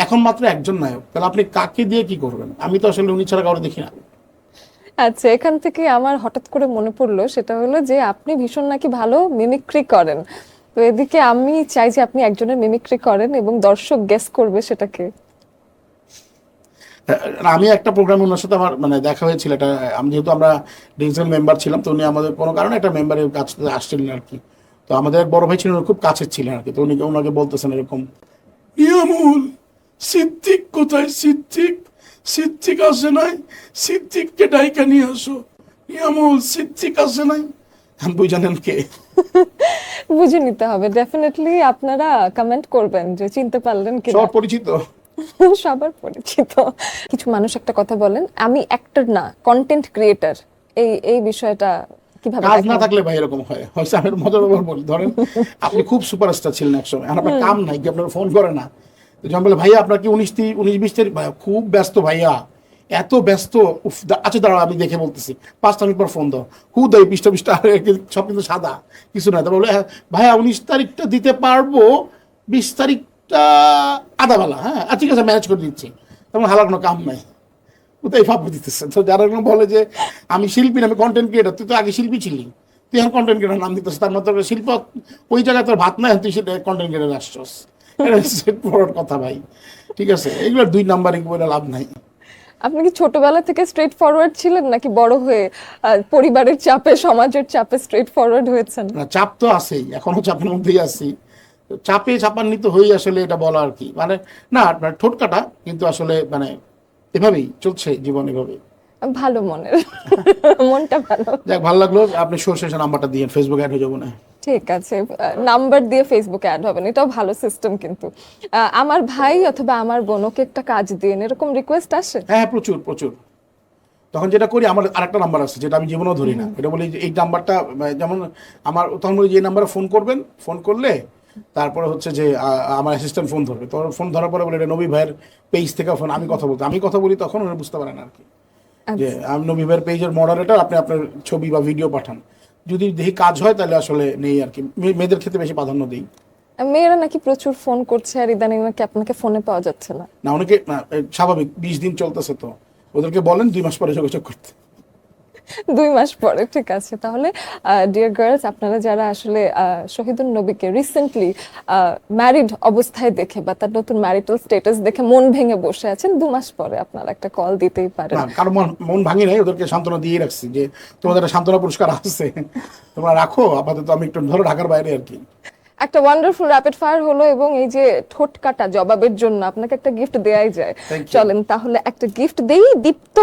এখন মাত্র একজন নায়ক, তাহলে আপনি কাকে দিয়ে কি করবেন? আমি তো আসলে উনি ছাড়া কাউকে দেখি না। আচ্ছা, এখান থেকে আমার হঠাৎ করে মনে পড়লো, সেটা হলো যে আপনি ভীষণ নাকি ভালো মিমিক্রি করেন। তো এদিকে আমি চাই যে আপনি একজনের মিমিক্রি করেন এবং দর্শক গেস করবে সেটাকে। আমি একটা প্রোগ্রামে ওনার সাথে আমার মানে দেখা হয়েছিল, এটা আমি যেহেতু আমরা ডিভিশনাল মেম্বার ছিলাম, তো উনি আমাদের কোনো কারণে একটা মেম্বারের কাছে আসছিলেন আর কি। তো আমাদের এক বড় ভাই ছিলেন, উনি খুব কাছের ছিলেন আর কি। তো উনি ওনাকে বলতেছেন এরকম, নিয়ামুল, সিদ্দিক কোথায়? সিদ্দিক, সিদ্দিক আসে নাই, সিদ্দিককে ডাইকা নিয়ে আসো। নিয়ামুল, সিদ্দিক আসে নাই। আমি বুঝ জানেন কে? বুঝে নিতে হবে, ডেফিনেটলি আপনারা কমেন্ট করবেন যে চিনতে পারলেন কিনা। সব পরিচিত। সবার পরিচিত। কিছু মানুষ একটা কথা বলেন, আমি অ্যাক্টর না, কন্টেন্ট ক্রিয়েটর। এই এই বিষয়টা কিভাবে কাজ না দেখেন? থাকলে ভাই এরকম হয়। হয়তো আমি মজার ব্যাপার বলি, ধরেন আপনি খুব সুপারস্টার ছিলেন একসময়, এখন আপনার কাম নাই, কি আপনার ফোন করে না? তো যখন বলে ভাইয়া আপনার কি 19-20 তারিখ, ভাইয়া খুব ব্যস্ত ভাইয়া, এত ব্যস্ত, উফ, আচ্ছা দাঁড়াও আমি দেখে বলতেছি, 5 মিনিট পর ফোন দাও, হু দাই পৃষ্ঠা পৃষ্ঠা সব কিন্তু সাদা, কিছু না। তারপর বলে হ্যাঁ, ভাইয়া 19 তারিখটা দিতে পারবো, 20 তারিখটা আদাবেলা, হ্যাঁ ঠিক আছে ম্যানেজ করে দিচ্ছি। তেমন হালার কোনো কাম নাই, ওটাই ভাব দিতেছে। তো যারা এরকম বলে যে আমি শিল্পী না, আমি কন্টেন্ট ক্রিয়েটার, তুই তো আগে শিল্পী ছিলি, তুই এখন কন্টেন্ট ক্রিয়েটার নাম দিতেছিস, তার মতো শিল্প ওই জায়গায় তোর ভাত নাই, তুই সেটা কন্টেন্ট ক্রিয়েটার আসছস। এটা স্ট্রেট ফরওয়ার্ড কথা ভাই, ঠিক আছে? এগুলো 2 নাম্বারিং বলে লাভ নাই। আপনি কি ছোটবেলা থেকে স্ট্রেট ফরওয়ার্ড ছিলেন, নাকি বড় হয়ে পরিবারের চাপে, সমাজের চাপে স্ট্রেট ফরওয়ার্ড হয়েছেন? না, চাপ তো আছেই, এখনো চাপের মধ্যেই আছি। তো চাপে চাপান্বিত হই আসলে, এটা বলা আর কি মানে, না আপনার ঠোঁট কাটা, কিন্তু আসলে মানে এভাবেই চলছে জীবন, এভাবেই। ভালো মনের, মনটা ভালো। যাক, ভালো লাগলো। আপনি সর্ষে নাম্বারটা দিয়ে ফেসবুকে অ্যাড হয়ে যাবো না? ঠিক আছে, নাম্বার দিয়ে ফেসবুকে অ্যাড হবেন, এটাও ভালো সিস্টেম কিন্তু। আমার ভাই অথবা আমার বোনকে একটা কাজ দিন, এরকম রিকোয়েস্ট আসে? হ্যাঁ হ্যাঁ, প্রচুর প্রচুর। তখন যেটা করি, আমার আরেকটা নাম্বার আছে যেটা আমি জীবনেও ধরি না, এটা বলি যে এই নাম্বারটা যেমন আমার, তখন বলি যে এই নাম্বারে ফোন করবেন, ফোন করলে তারপরে হচ্ছে যে আমার অ্যাসিস্ট্যান্ট ফোন ধরবে। তো ফোন ধরার পরে বলে এটা নবী ভাইয়ের পেজ থেকে ফোন, আমি কথা বলি, তখন ওরা বুঝতে পারে না আর কি, যে আচ্ছা। আমি নবী ভাইয়ের পেজের মডারেটর, আপনি আপনার ছবি বা ভিডিও পাঠান। যদি দেখি কাজ হয় তাহলে আসলে নেই আর কি, মেয়েদের ক্ষেত্রে বেশি প্রাধান্য দিই। মেয়েরা নাকি প্রচুর ফোন করছে, আর ইদানিং নাকি আপনাকে ফোনে পাওয়া যাচ্ছে না। না, অনেকে না, স্বাভাবিক 20 দিন চলতেছে, তো ওদেরকে বলেন 2 মাস পরে যোগাযোগ করতে। 2 মাস পরে, ঠিক আছে। তাহলে ডিয়ার গার্লস, আপনারা যারা আসলে শহীদুল নবীকে রিসেন্টলি ম্যারিড অবস্থায় দেখে বা তার নতুন ম্যারিটাল স্ট্যাটাস দেখে মন ভেঙে বসে আছেন, 2 মাস পরে আপনারা একটা কল দিতেই পারেন। না, কারো মন মন ভাঙি নাই, ওদেরকে সান্ত্বনা দিয়ে রাখছি যে তোমাদের একটা সান্ত্বনা পুরস্কার আছে, তোমরা রাখো আপাতত, আমি একটু ধরো ঢাকার বাইরে আর কি। একটা ওয়ান্ডারফুল র্যাপিড ফায়ার হলো, এবং এই যে ঠোঁট কাটা জবাবের জন্য আপনাকে একটা গিফট দেয়াই যায়। Thank you. চলেন তাহলে একটা গিফট দেই। দীপ্ত